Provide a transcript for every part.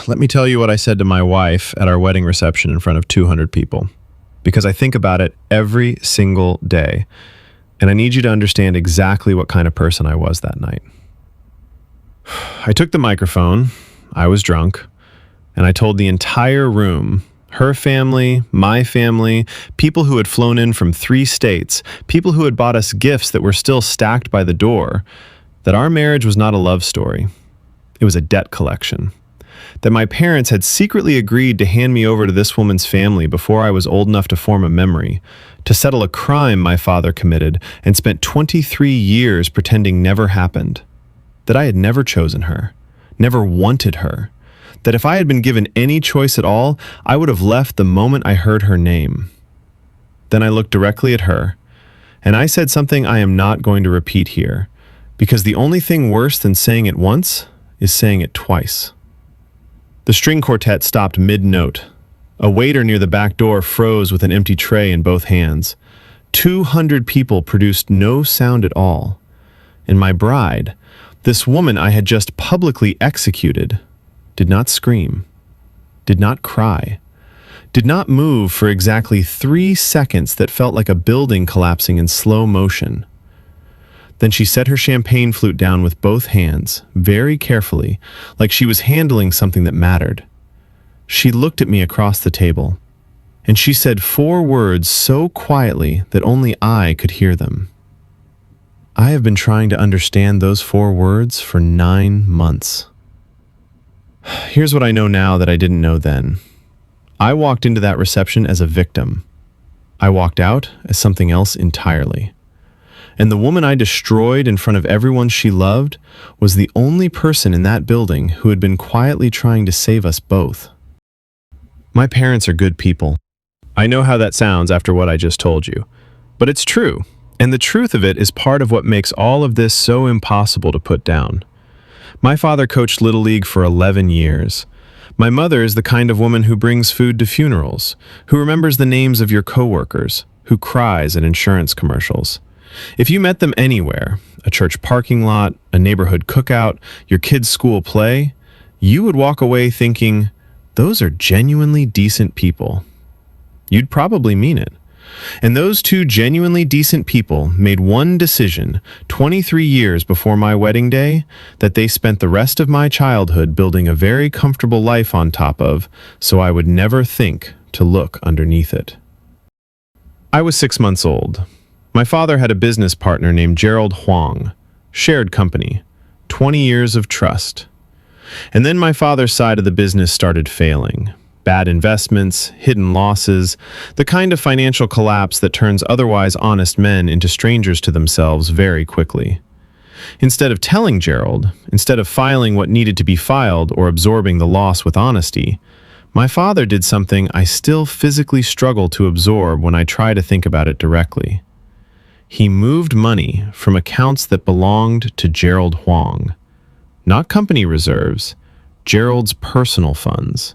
Let me tell you what I said to my wife at our wedding reception in front of 200 people, because I think about it every single day, and I need you to understand exactly what kind of person I was that night. I took the microphone, I was drunk, and I told the entire room, her family, my family, people who had flown in from 3 states, people who had bought us gifts that were still stacked by the door, that our marriage was not a love story. It was a debt collection. That my parents had secretly agreed to hand me over to this woman's family before I was old enough to form a memory, to settle a crime my father committed and spent 23 years pretending never happened. That I had never chosen her, never wanted her. That if I had been given any choice at all, I would have left the moment I heard her name. Then I looked directly at her, and I said something I am not going to repeat here, because the only thing worse than saying it once is saying it twice. The string quartet stopped mid-note. A waiter near the back door froze with an empty tray in both hands. 200 people produced no sound at all. And my bride, this woman I had just publicly executed, did not scream, did not cry, did not move for exactly 3 seconds that felt like a building collapsing in slow motion. Then she set her champagne flute down with both hands, very carefully, like she was handling something that mattered. She looked at me across the table, and she said 4 words so quietly that only I could hear them. I have been trying to understand those 4 words for 9 months. Here's what I know now that I didn't know then. I walked into that reception as a victim. I walked out as something else entirely. And the woman I destroyed in front of everyone she loved was the only person in that building who had been quietly trying to save us both. My parents are good people. I know how that sounds after what I just told you, but it's true, and the truth of it is part of what makes all of this so impossible to put down. My father coached Little League for 11 years. My mother is the kind of woman who brings food to funerals, who remembers the names of your coworkers, who cries at insurance commercials. If you met them anywhere, a church parking lot, a neighborhood cookout, your kid's school play, you would walk away thinking, those are genuinely decent people. You'd probably mean it. And those 2 genuinely decent people made one decision 23 years before my wedding day that they spent the rest of my childhood building a very comfortable life on top of, so I would never think to look underneath it. I was 6 months old. My father had a business partner named Gerald Huang, shared company, 20 years of trust. And then my father's side of the business started failing. Bad investments, hidden losses, the kind of financial collapse that turns otherwise honest men into strangers to themselves very quickly. Instead of telling Gerald, instead of filing what needed to be filed or absorbing the loss with honesty, my father did something I still physically struggle to absorb when I try to think about it directly. He moved money from accounts that belonged to Gerald Huang. Not company reserves, Gerald's personal funds.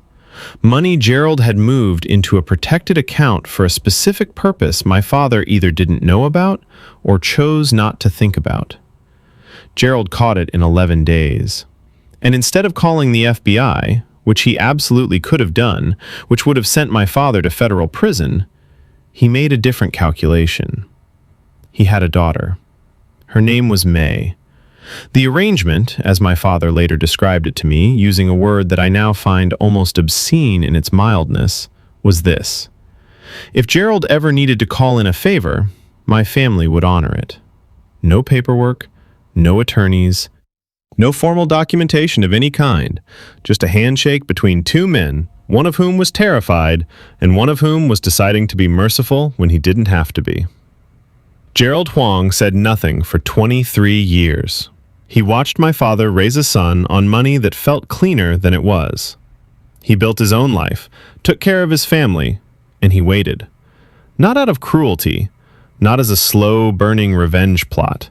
Money Gerald had moved into a protected account for a specific purpose my father either didn't know about or chose not to think about. Gerald caught it in 11 days. And instead of calling the FBI, which he absolutely could have done, which would have sent my father to federal prison, he made a different calculation. He had a daughter. Her name was May. The arrangement, as my father later described it to me, using a word that I now find almost obscene in its mildness, was this. If Gerald ever needed to call in a favor, my family would honor it. No paperwork, no attorneys, no formal documentation of any kind, just a handshake between 2 men, one of whom was terrified, and one of whom was deciding to be merciful when he didn't have to be. Gerald Huang said nothing for 23 years. He watched my father raise a son on money that felt cleaner than it was. He built his own life, took care of his family, and he waited. Not out of cruelty, not as a slow-burning revenge plot.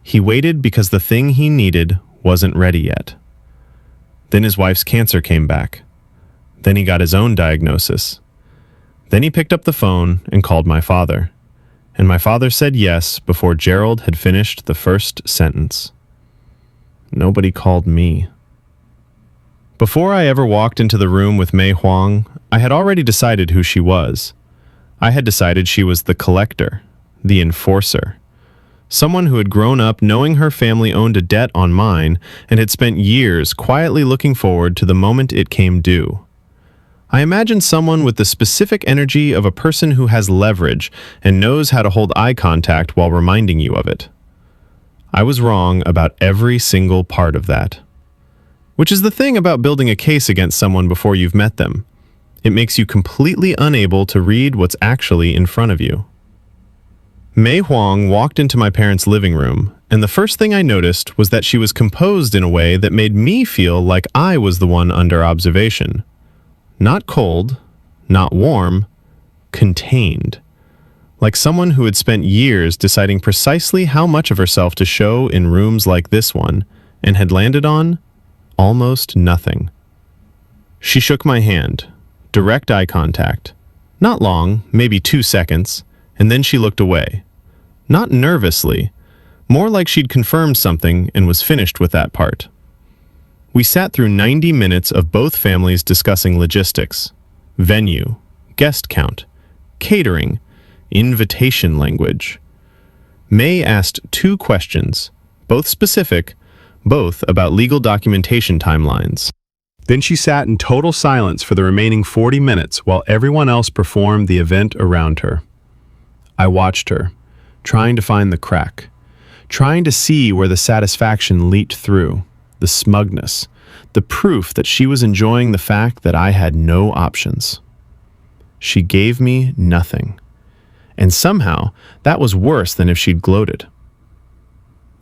He waited because the thing he needed wasn't ready yet. Then his wife's cancer came back. Then he got his own diagnosis. Then he picked up the phone and called my father. And my father said yes before Gerald had finished the first sentence. Nobody called me. Before I ever walked into the room with Mei Huang, I had already decided who she was. I had decided she was the collector, the enforcer. Someone who had grown up knowing her family owned a debt on mine and had spent years quietly looking forward to the moment it came due. I imagined someone with the specific energy of a person who has leverage and knows how to hold eye contact while reminding you of it. I was wrong about every single part of that. Which is the thing about building a case against someone before you've met them. It makes you completely unable to read what's actually in front of you. Mei Huang walked into my parents' living room, and the first thing I noticed was that she was composed in a way that made me feel like I was the one under observation. Not cold, not warm, contained. Like someone who had spent years deciding precisely how much of herself to show in rooms like this one, and had landed on almost nothing. She shook my hand, direct eye contact. Not long, maybe 2 seconds, and then she looked away. Not nervously, more like she'd confirmed something and was finished with that part. We sat through 90 minutes of both families discussing logistics, venue, guest count, catering, invitation language. Mei asked 2 questions, both specific, both about legal documentation timelines. Then she sat in total silence for the remaining 40 minutes while everyone else performed the event around her. I watched her, trying to find the crack, trying to see where the satisfaction leaked through, the smugness, the proof that she was enjoying the fact that I had no options. She gave me nothing. And somehow, that was worse than if she'd gloated.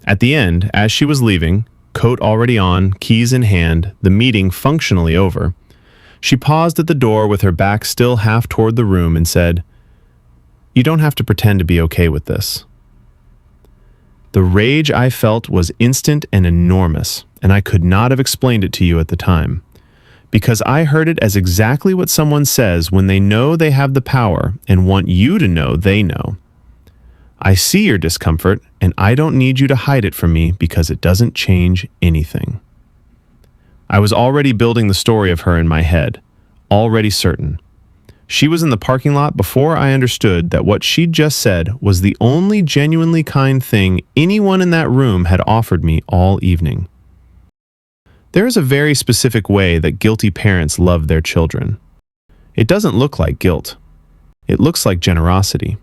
At the end, as she was leaving, coat already on, keys in hand, the meeting functionally over, she paused at the door with her back still half toward the room and said, "You don't have to pretend to be okay with this." The rage I felt was instant and enormous, and I could not have explained it to you at the time, because I heard it as exactly what someone says when they know they have the power and want you to know they know. I see your discomfort, and I don't need you to hide it from me because it doesn't change anything. I was already building the story of her in my head, already certain. She was in the parking lot before I understood that what she'd just said was the only genuinely kind thing anyone in that room had offered me all evening. There is a very specific way that guilty parents love their children. It doesn't look like guilt. It looks like generosity.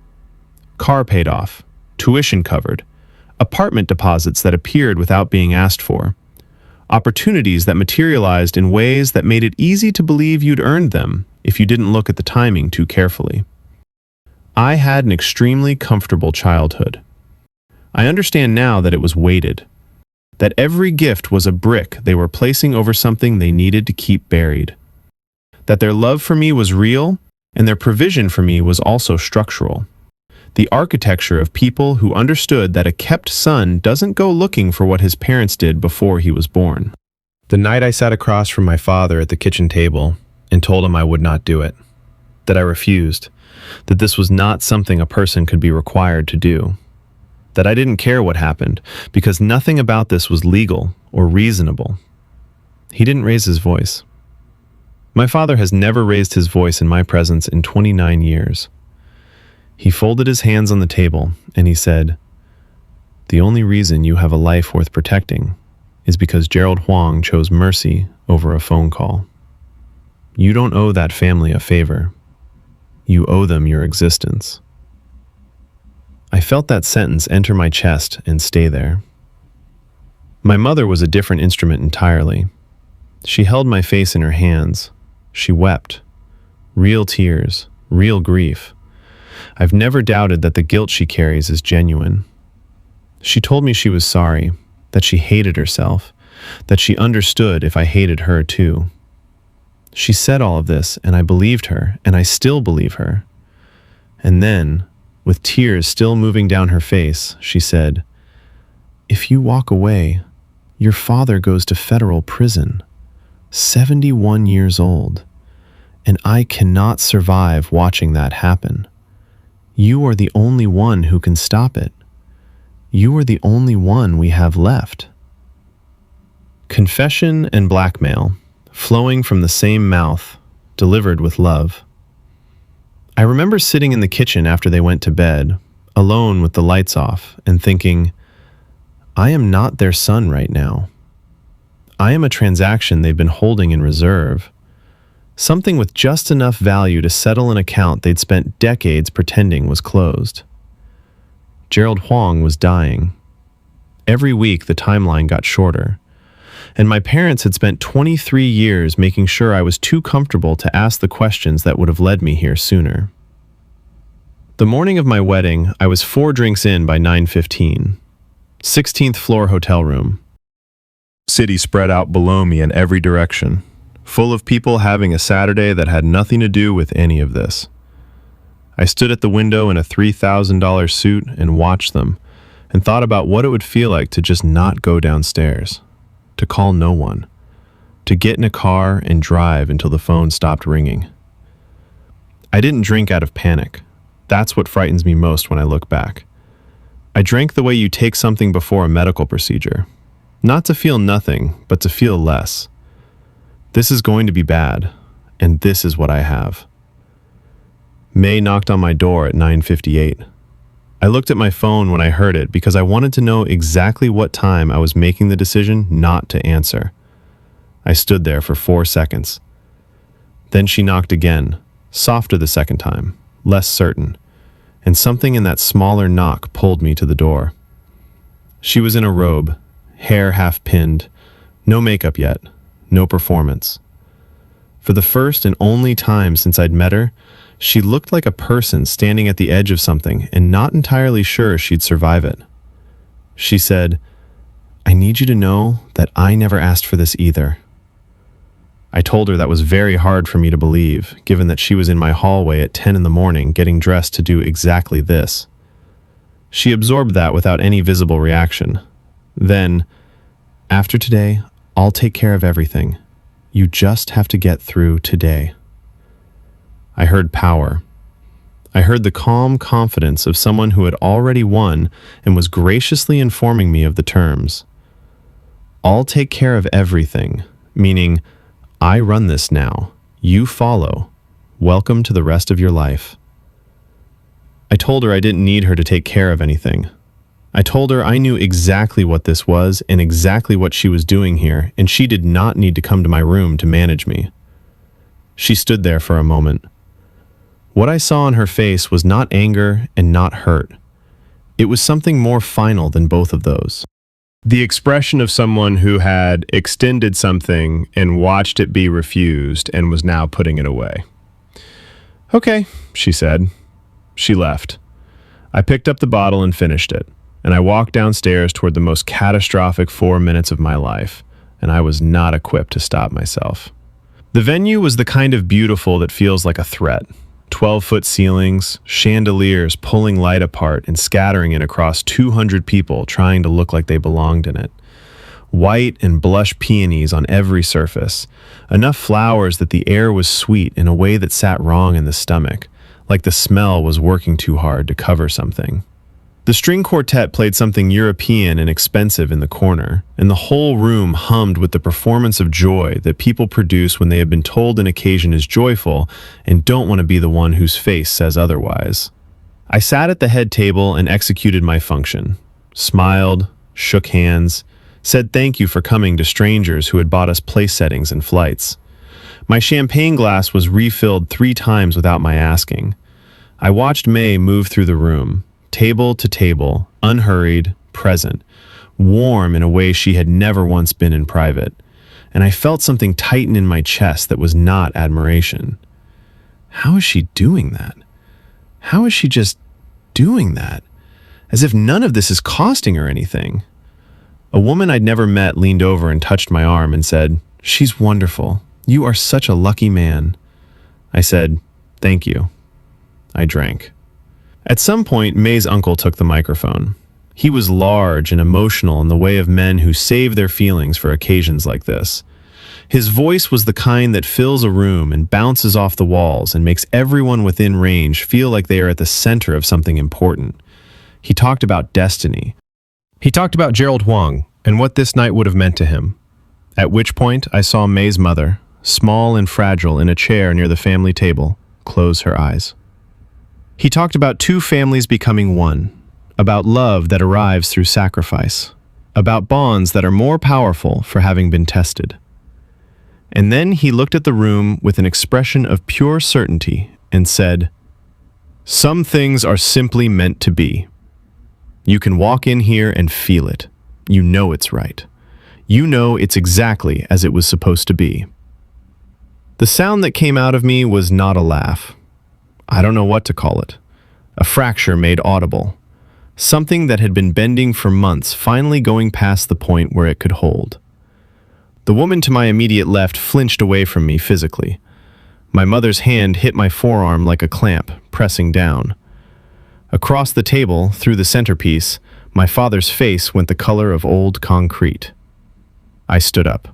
Car paid off, tuition covered, apartment deposits that appeared without being asked for, opportunities that materialized in ways that made it easy to believe you'd earned them if you didn't look at the timing too carefully. I had an extremely comfortable childhood. I understand now that it was weighted, that every gift was a brick they were placing over something they needed to keep buried, that their love for me was real and their provision for me was also structural. The architecture of people who understood that a kept son doesn't go looking for what his parents did before he was born. The night I sat across from my father at the kitchen table and told him I would not do it, that I refused, that this was not something a person could be required to do, that I didn't care what happened because nothing about this was legal or reasonable. He didn't raise his voice. My father has never raised his voice in my presence in 29 years. He folded his hands on the table and he said, "The only reason you have a life worth protecting is because Gerald Huang chose mercy over a phone call. You don't owe that family a favor. You owe them your existence." I felt that sentence enter my chest and stay there. My mother was a different instrument entirely. She held my face in her hands. She wept. Real tears, real grief. I've never doubted that the guilt she carries is genuine. She told me she was sorry, that she hated herself, that she understood if I hated her too. She said all of this, and I believed her, and I still believe her. And then, with tears still moving down her face, she said, "If you walk away, your father goes to federal prison, 71 years old, and I cannot survive watching that happen. You are the only one who can stop it. You are the only one we have left." Confession and blackmail, flowing from the same mouth, delivered with love. I remember sitting in the kitchen after they went to bed, alone with the lights off, and thinking, I am not their son right now. I am a transaction they've been holding in reserve, something with just enough value to settle an account they'd spent decades pretending was closed. Gerald Huang was dying. Every week the timeline got shorter, and my parents had spent 23 years making sure I was too comfortable to ask the questions that would have led me here sooner. The morning of my wedding, I was 4 drinks in by 9:15. 16th floor hotel room. City spread out below me in every direction, full of people having a Saturday that had nothing to do with any of this. I stood at the window in a $3,000 suit and watched them, and thought about what it would feel like to just not go downstairs, to call no one, to get in a car and drive until the phone stopped ringing. I didn't drink out of panic. That's what frightens me most when I look back. I drank the way you take something before a medical procedure. Not to feel nothing, but to feel less. This is going to be bad, and this is what I have. May knocked on my door at 9:58. I looked at my phone when I heard it because I wanted to know exactly what time I was making the decision not to answer. I stood there for 4 seconds. Then she knocked again, softer the second time, less certain, and something in that smaller knock pulled me to the door. She was in a robe, hair half pinned, no makeup yet, no performance. For the first and only time since I'd met her, she looked like a person standing at the edge of something and not entirely sure she'd survive it. She said, "I need you to know that I never asked for this either." I told her that was very hard for me to believe, given that she was in my hallway at 10 in the morning getting dressed to do exactly this. She absorbed that without any visible reaction. Then, "After today, I'll take care of everything. You just have to get through today." I heard power. I heard the calm confidence of someone who had already won and was graciously informing me of the terms. I'll take care of everything, meaning, I run this now. You follow. Welcome to the rest of your life. I told her I didn't need her to take care of anything. I told her I knew exactly what this was and exactly what she was doing here, and she did not need to come to my room to manage me. She stood there for a moment. What I saw on her face was not anger and not hurt. It was something more final than both of those. The expression of someone who had extended something and watched it be refused and was now putting it away. "Okay," she said. She left. I picked up the bottle and finished it, and I walked downstairs toward the most catastrophic 4 minutes of my life, and I was not equipped to stop myself. The venue was the kind of beautiful that feels like a threat. 12-foot ceilings, chandeliers pulling light apart and scattering it across 200 people trying to look like they belonged in it. White and blush peonies on every surface. Enough flowers that the air was sweet in a way that sat wrong in the stomach, like the smell was working too hard to cover something. The string quartet played something European and expensive in the corner, and the whole room hummed with the performance of joy that people produce when they have been told an occasion is joyful and don't want to be the one whose face says otherwise. I sat at the head table and executed my function, smiled, shook hands, said thank you for coming to strangers who had bought us place settings and flights. My champagne glass was refilled 3 times without my asking. I watched May move through the room, table to table, unhurried, present, warm in a way she had never once been in private, and I felt something tighten in my chest that was not admiration. How is she doing that? How is she just doing that? As if none of this is costing her anything. A woman I'd never met leaned over and touched my arm and said, "She's wonderful. You are such a lucky man." I said, "Thank you." I drank. At some point, May's uncle took the microphone. He was large and emotional in the way of men who save their feelings for occasions like this. His voice was the kind that fills a room and bounces off the walls and makes everyone within range feel like they are at the center of something important. He talked about destiny. He talked about Gerald Huang and what this night would have meant to him. At which point, I saw May's mother, small and fragile in a chair near the family table, close her eyes. He talked about two families becoming one, about love that arrives through sacrifice, about bonds that are more powerful for having been tested. And then he looked at the room with an expression of pure certainty and said, "Some things are simply meant to be. You can walk in here and feel it. You know it's right. You know it's exactly as it was supposed to be." The sound that came out of me was not a laugh. I don't know what to call it. A fracture made audible. Something that had been bending for months finally going past the point where it could hold. The woman to my immediate left flinched away from me physically. My mother's hand hit my forearm like a clamp, pressing down. Across the table, through the centerpiece, my father's face went the color of old concrete. I stood up.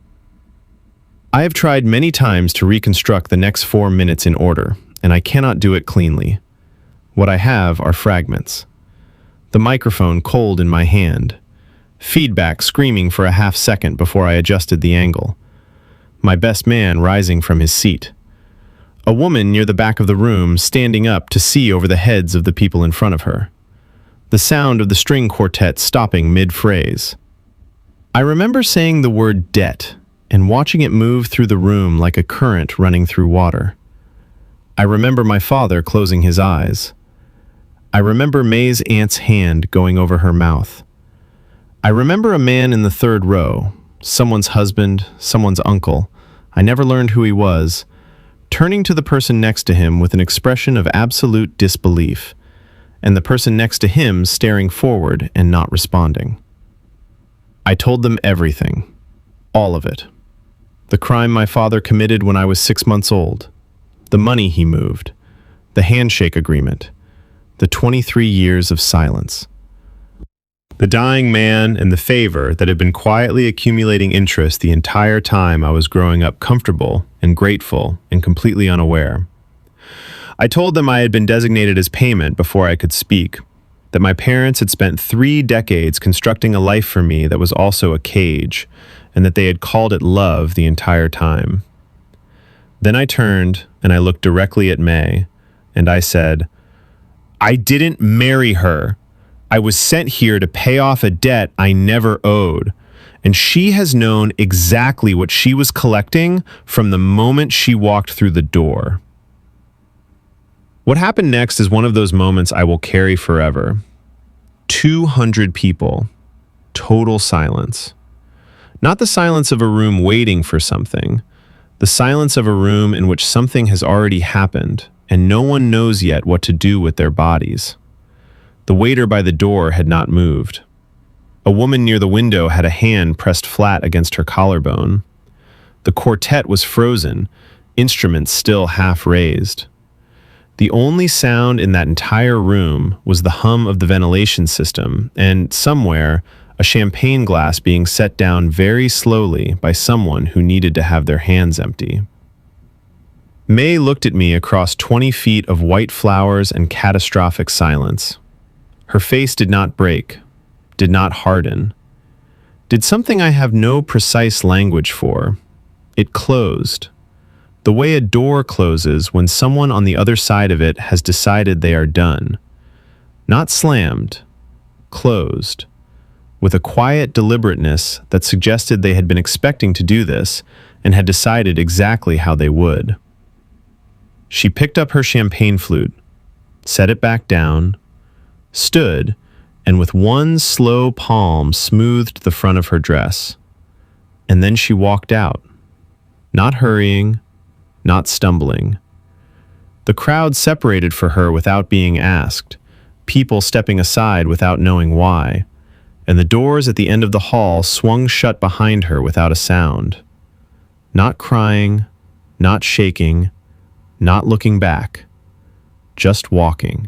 I have tried many times to reconstruct the next 4 minutes in order, and I cannot do it cleanly. What I have are fragments. The microphone cold in my hand. Feedback screaming for a half second before I adjusted the angle. My best man rising from his seat. A woman near the back of the room standing up to see over the heads of the people in front of her. The sound of the string quartet stopping mid-phrase. I remember saying the word debt and watching it move through the room like a current running through water. I remember my father closing his eyes. I remember May's aunt's hand going over her mouth. I remember a man in the third row, someone's husband, someone's uncle, I never learned who he was, turning to the person next to him with an expression of absolute disbelief, and the person next to him staring forward and not responding. I told them everything, all of it. The crime my father committed when I was 6 months old, the money he moved, the handshake agreement, the 23 years of silence. The dying man and the favor that had been quietly accumulating interest the entire time I was growing up comfortable and grateful and completely unaware. I told them I had been designated as payment before I could speak, that my parents had spent 3 decades constructing a life for me that was also a cage, and that they had called it love the entire time. Then I turned and I looked directly at May, and I said, "I didn't marry her. I was sent here to pay off a debt I never owed, and she has known exactly what she was collecting from the moment she walked through the door." What happened next is one of those moments I will carry forever. 200 people, total silence. Not the silence of a room waiting for something, the silence of a room in which something has already happened, and no one knows yet what to do with their bodies. The waiter by the door had not moved. A woman near the window had a hand pressed flat against her collarbone. The quartet was frozen, instruments still half raised. The only sound in that entire room was the hum of the ventilation system and, somewhere, a champagne glass being set down very slowly by someone who needed to have their hands empty. May looked at me across 20 feet of white flowers and catastrophic silence. Her face did not break, did not harden. Did something I have no precise language for. It closed. The way a door closes when someone on the other side of it has decided they are done. Not slammed, closed, with a quiet deliberateness that suggested they had been expecting to do this and had decided exactly how they would. She picked up her champagne flute, set it back down, stood, and with one slow palm smoothed the front of her dress. And then she walked out, not hurrying, not stumbling. The crowd separated for her without being asked, people stepping aside without knowing why, and the doors at the end of the hall swung shut behind her without a sound. Not crying, not shaking, not looking back, just walking.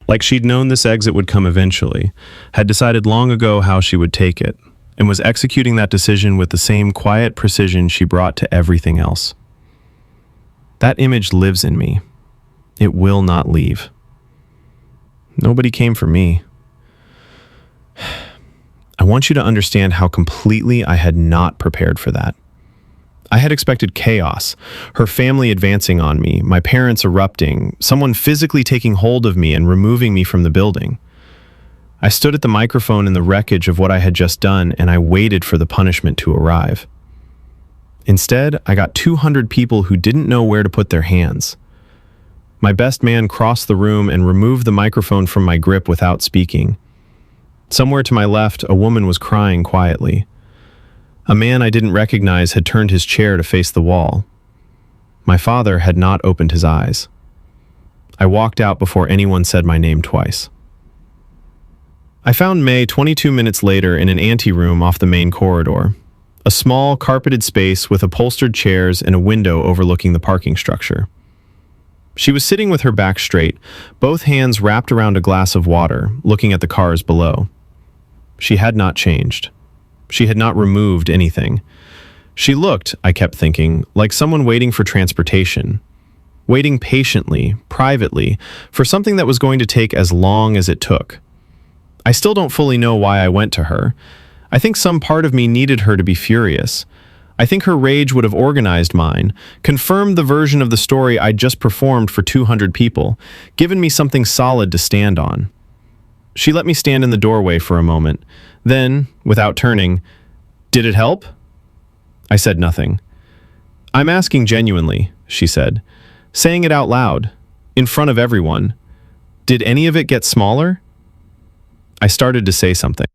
Like she'd known this exit would come eventually, had decided long ago how she would take it, and was executing that decision with the same quiet precision she brought to everything else. That image lives in me. It will not leave. Nobody came for me. I want you to understand how completely I had not prepared for that. I had expected chaos, her family advancing on me, my parents erupting, someone physically taking hold of me and removing me from the building. I stood at the microphone in the wreckage of what I had just done, and I waited for the punishment to arrive. Instead, I got 200 people who didn't know where to put their hands. My best man crossed the room and removed the microphone from my grip without speaking. Somewhere to my left, a woman was crying quietly. A man I didn't recognize had turned his chair to face the wall. My father had not opened his eyes. I walked out before anyone said my name twice. I found May 22 minutes later in an anteroom off the main corridor, a small, carpeted space with upholstered chairs and a window overlooking the parking structure. She was sitting with her back straight, both hands wrapped around a glass of water, looking at the cars below. She had not changed. She had not removed anything. She looked, I kept thinking, like someone waiting for transportation, waiting patiently, privately, for something that was going to take as long as it took. I still don't fully know why I went to her. I think some part of me needed her to be furious. I think her rage would have organized mine, confirmed the version of the story I'd just performed for 200 people, given me something solid to stand on. She let me stand in the doorway for a moment. Then, without turning, "Did it help?" I said nothing. "I'm asking genuinely," she said, saying it out loud, in front of everyone. "Did any of it get smaller?" I started to say something.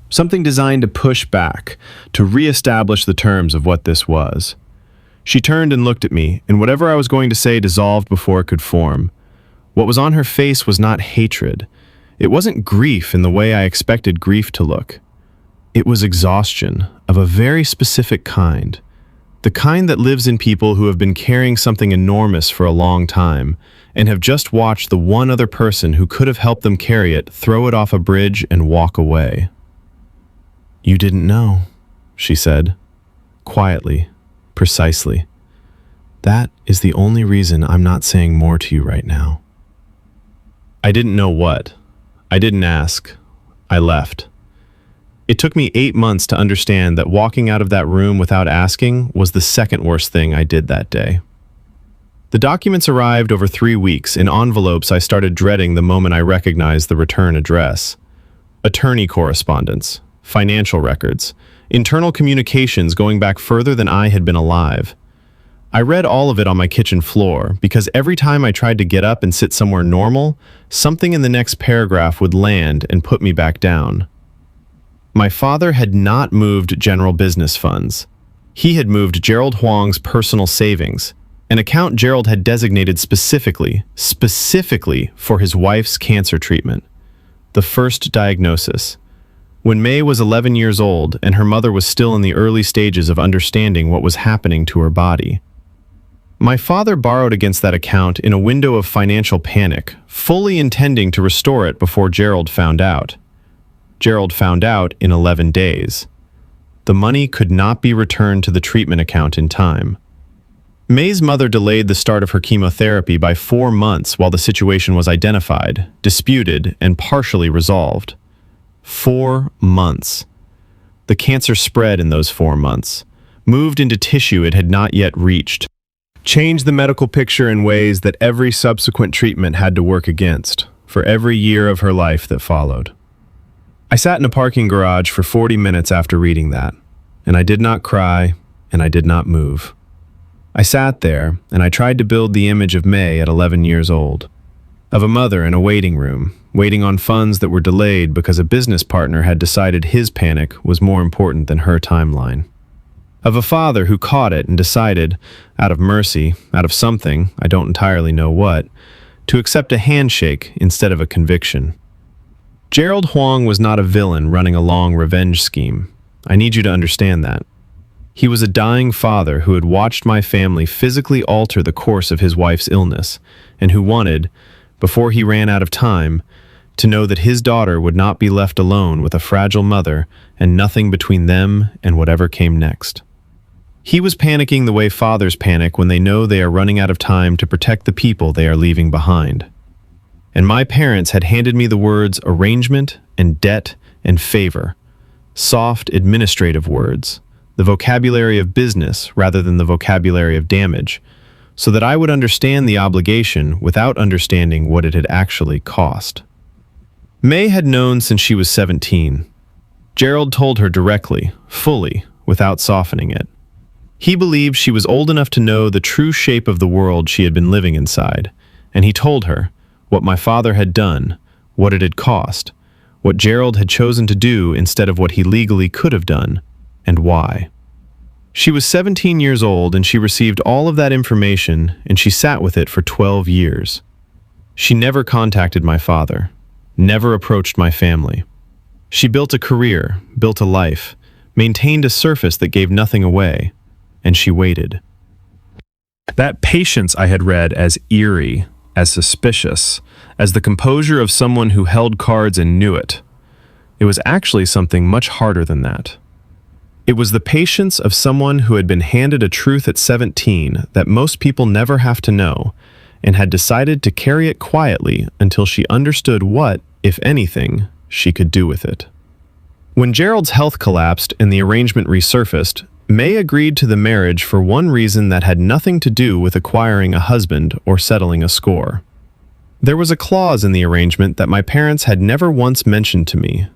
Something designed to push back, to reestablish the terms of what this was. She turned and looked at me, and whatever I was going to say dissolved before it could form. What was on her face was not hatred. It wasn't grief in the way I expected grief to look. It was exhaustion of a very specific kind. The kind that lives in people who have been carrying something enormous for a long time and have just watched the one other person who could have helped them carry it throw it off a bridge and walk away. "You didn't know," she said, quietly, precisely. "That is the only reason I'm not saying more to you right now." I didn't know what. I didn't ask. I left. It took me 8 months to understand that walking out of that room without asking was the second worst thing I did that day. The documents arrived over 3 weeks in envelopes I started dreading the moment I recognized the return address. Attorney correspondence, financial records, internal communications going back further than I had been alive. I read all of it on my kitchen floor because every time I tried to get up and sit somewhere normal, something in the next paragraph would land and put me back down. My father had not moved general business funds. He had moved Gerald Huang's personal savings, an account Gerald had designated specifically for his wife's cancer treatment. The first diagnosis. When May was 11 years old and her mother was still in the early stages of understanding what was happening to her body. My father borrowed against that account in a window of financial panic, fully intending to restore it before Gerald found out. Gerald found out in 11 days. The money could not be returned to the treatment account in time. May's mother delayed the start of her chemotherapy by 4 months while the situation was identified, disputed, and partially resolved. 4 months. The cancer spread in those 4 months, moved into tissue it had not yet reached, changed the medical picture in ways that every subsequent treatment had to work against, for every year of her life that followed. I sat in a parking garage for 40 minutes after reading that, and I did not cry, and I did not move. I sat there, and I tried to build the image of May at 11 years old, of a mother in a waiting room, waiting on funds that were delayed because a business partner had decided his panic was more important than her timeline. Of a father who caught it and decided, out of mercy, out of something, I don't entirely know what, to accept a handshake instead of a conviction. Gerald Huang was not a villain running a long revenge scheme. I need you to understand that. He was a dying father who had watched my family physically alter the course of his wife's illness, and who wanted, before he ran out of time, to know that his daughter would not be left alone with a fragile mother and nothing between them and whatever came next. He was panicking the way fathers panic when they know they are running out of time to protect the people they are leaving behind. And my parents had handed me the words arrangement and debt and favor, soft administrative words, the vocabulary of business rather than the vocabulary of damage, so that I would understand the obligation without understanding what it had actually cost. May had known since she was 17. Gerald told her directly, fully, without softening it. He believed she was old enough to know the true shape of the world she had been living inside, and he told her what my father had done, what it had cost, what Gerald had chosen to do instead of what he legally could have done, and why. She was 17 years old and she received all of that information and she sat with it for 12 years. She never contacted my father, never approached my family. She built a career, built a life, maintained a surface that gave nothing away, and she waited. That patience I had read as eerie, as suspicious, as the composure of someone who held cards and knew it. It was actually something much harder than that. It was the patience of someone who had been handed a truth at 17 that most people never have to know, and had decided to carry it quietly until she understood what, if anything, she could do with it. When Gerald's health collapsed and the arrangement resurfaced, May agreed to the marriage for one reason that had nothing to do with acquiring a husband or settling a score. There was a clause in the arrangement that my parents had never once mentioned to me.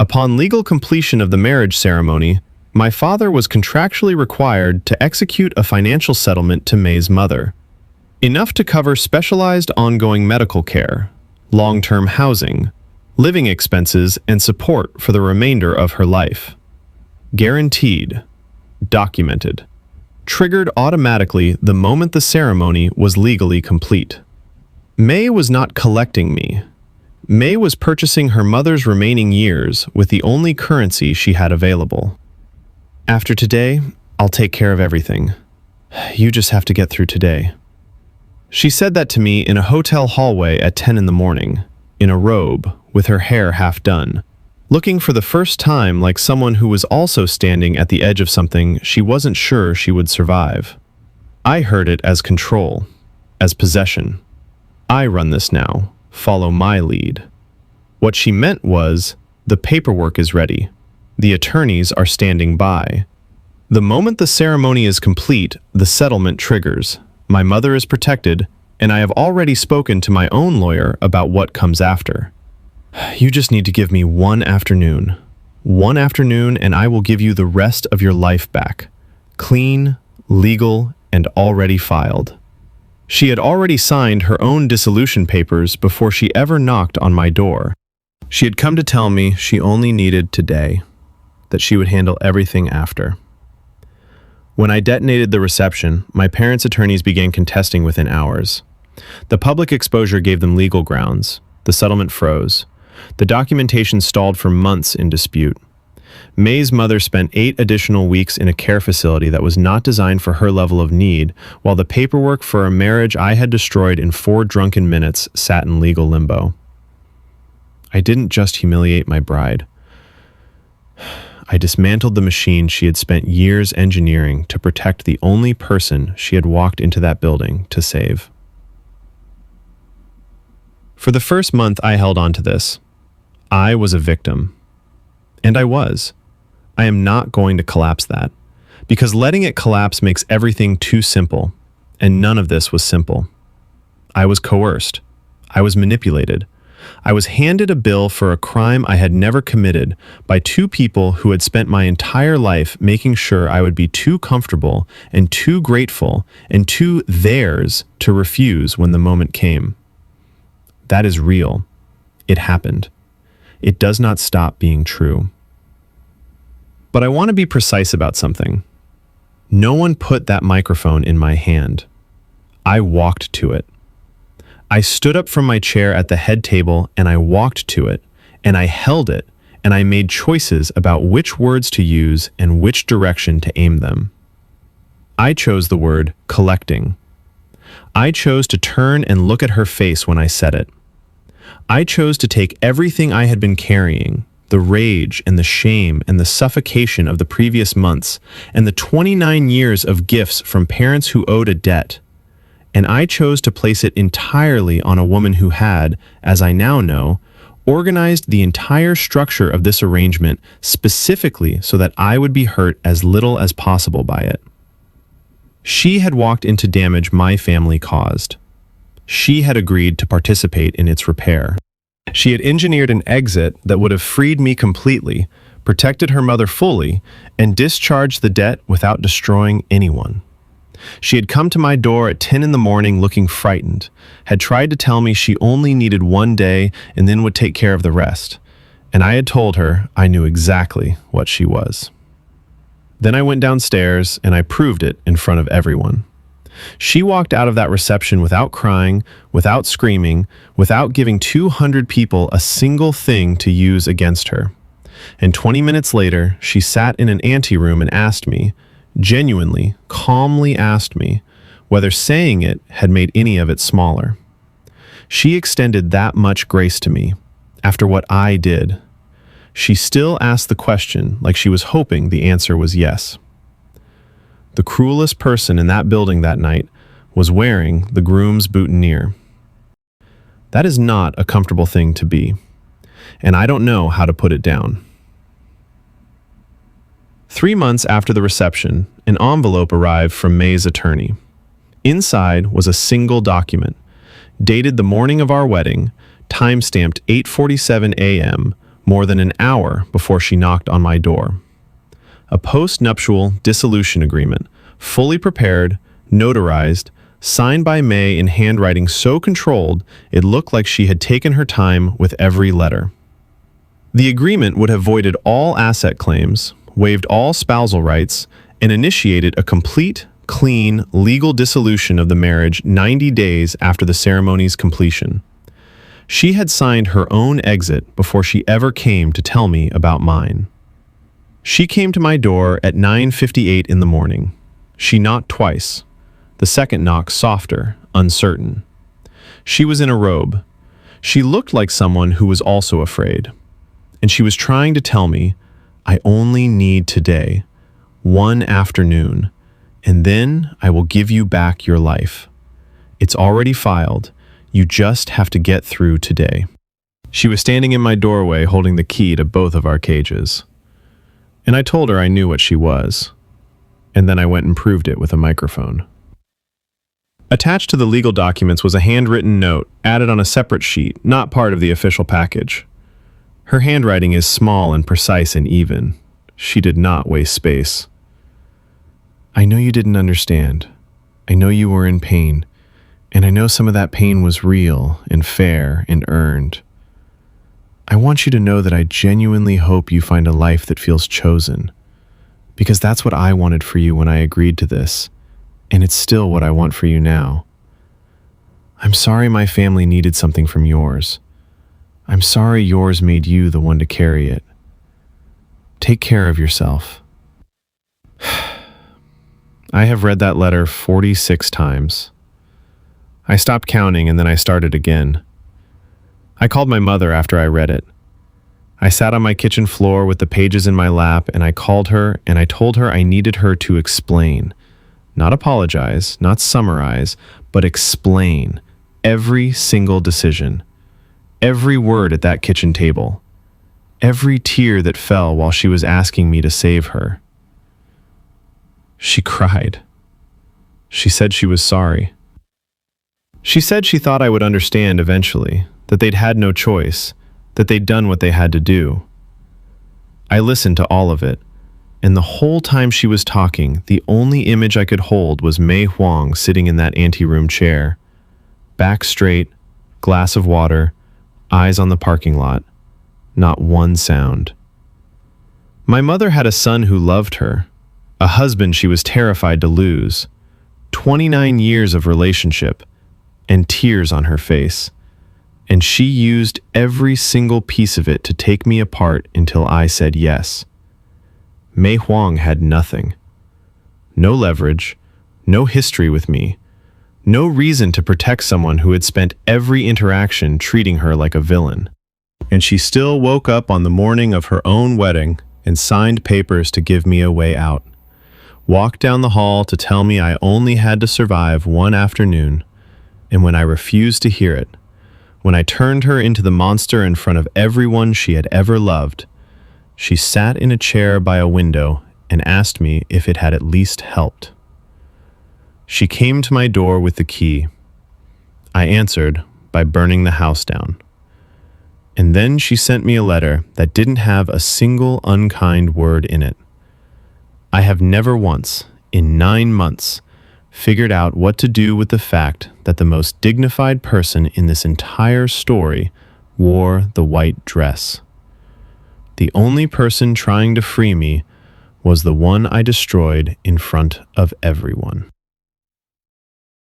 Upon legal completion of the marriage ceremony, my father was contractually required to execute a financial settlement to May's mother, enough to cover specialized ongoing medical care, long-term housing, living expenses, and support for the remainder of her life. Guaranteed, documented, triggered automatically the moment the ceremony was legally complete. May was not collecting me. May was purchasing her mother's remaining years with the only currency she had available. After today, I'll take care of everything. You just have to get through today. She said that to me in a hotel hallway at 10 in the morning, in a robe, with her hair half done, looking for the first time like someone who was also standing at the edge of something she wasn't sure she would survive. I heard it as control, as possession. I run this now. Follow my lead. What she meant was, the paperwork is ready. The attorneys are standing by. The moment the ceremony is complete, the settlement triggers. My mother is protected, and I have already spoken to my own lawyer about what comes after. You just need to give me one afternoon. One afternoon, and I will give you the rest of your life back. Clean, legal, and already filed. She had already signed her own dissolution papers before she ever knocked on my door. She had come to tell me she only needed today, that she would handle everything after. When I detonated the reception, my parents' attorneys began contesting within hours. The public exposure gave them legal grounds. The settlement froze. The documentation stalled for months in dispute. May's mother spent 8 additional weeks in a care facility that was not designed for her level of need, while the paperwork for a marriage I had destroyed in 4 drunken minutes sat in legal limbo. I didn't just humiliate my bride. I dismantled the machine she had spent years engineering to protect the only person she had walked into that building to save. For the first month I held on to this. I was a victim. And I was. I am not going to collapse that, because letting it collapse makes everything too simple, and none of this was simple. I was coerced. I was manipulated. I was handed a bill for a crime I had never committed by 2 people who had spent my entire life making sure I would be too comfortable and too grateful and too theirs to refuse when the moment came. That is real. It happened. It does not stop being true. But I want to be precise about something. No one put that microphone in my hand. I walked to it. I stood up from my chair at the head table and I walked to it, and I held it, and I made choices about which words to use and which direction to aim them. I chose the word collecting. I chose to turn and look at her face when I said it. I chose to take everything I had been carrying, the rage and the shame and the suffocation of the previous months, and the 29 years of gifts from parents who owed a debt, and I chose to place it entirely on a woman who had, as I now know, organized the entire structure of this arrangement specifically so that I would be hurt as little as possible by it. She had walked into damage my family caused. She had agreed to participate in its repair. She had engineered an exit that would have freed me completely, protected her mother fully, and discharged the debt without destroying anyone. She had come to my door at 10 in the morning looking frightened, had tried to tell me she only needed one day and then would take care of the rest, and I had told her I knew exactly what she was. Then I went downstairs and I proved it in front of everyone. She walked out of that reception without crying, without screaming, without giving 200 people a single thing to use against her. And 20 minutes later, she sat in an anteroom and asked me, genuinely, calmly asked me, whether saying it had made any of it smaller. She extended that much grace to me, after what I did. She still asked the question like she was hoping the answer was yes. The cruelest person in that building that night was wearing the groom's boutonniere. That is not a comfortable thing to be, and I don't know how to put it down. 3 months after the reception, an envelope arrived from May's attorney. Inside was a single document, dated the morning of our wedding, time-stamped 8:47 a.m., more than an hour before she knocked on my door. A post-nuptial dissolution agreement, fully prepared, notarized, signed by May in handwriting so controlled it looked like she had taken her time with every letter. The agreement would have voided all asset claims, waived all spousal rights, and initiated a complete, clean, legal dissolution of the marriage 90 days after the ceremony's completion. She had signed her own exit before she ever came to tell me about mine. She came to my door at 9:58 in the morning. She knocked twice, the second knock softer, uncertain. She was in a robe. She looked like someone who was also afraid. And she was trying to tell me, I only need today, one afternoon, and then I will give you back your life. It's already filed. You just have to get through today. She was standing in my doorway holding the key to both of our cages. And I told her I knew what she was. And then I went and proved it with a microphone. Attached to the legal documents was a handwritten note added on a separate sheet, not part of the official package. Her handwriting is small and precise and even. She did not waste space. I know you didn't understand. I know you were in pain. And I know some of that pain was real and fair and earned. I want you to know that I genuinely hope you find a life that feels chosen. Because that's what I wanted for you when I agreed to this. And it's still what I want for you now. I'm sorry my family needed something from yours. I'm sorry yours made you the one to carry it. Take care of yourself. I have read that letter 46 times. I stopped counting and then I started again. I called my mother after I read it. I sat on my kitchen floor with the pages in my lap and I called her and I told her I needed her to explain. Not apologize, not summarize, but explain every single decision. Every word at that kitchen table. Every tear that fell while she was asking me to save her. She cried. She said she was sorry. She said she thought I would understand eventually, that they'd had no choice, that they'd done what they had to do. I listened to all of it, and the whole time she was talking, the only image I could hold was Mei Huang sitting in that anteroom chair. Back straight, glass of water, eyes on the parking lot, not one sound. My mother had a son who loved her, a husband she was terrified to lose, 29 years of relationship, and tears on her face. And she used every single piece of it to take me apart until I said yes. Mei Huang had nothing. No leverage, no history with me, no reason to protect someone who had spent every interaction treating her like a villain. And she still woke up on the morning of her own wedding and signed papers to give me a way out. Walked down the hall to tell me I only had to survive one afternoon. And when I refused to hear it, When I turned her into the monster in front of everyone she had ever loved, she sat in a chair by a window and asked me if it had at least helped. She came to my door with the key. I answered by burning the house down. And then she sent me a letter that didn't have a single unkind word in it. I have never once, in 9 months, figured out what to do with the fact that the most dignified person in this entire story wore the white dress. The only person trying to free me was the one I destroyed in front of everyone.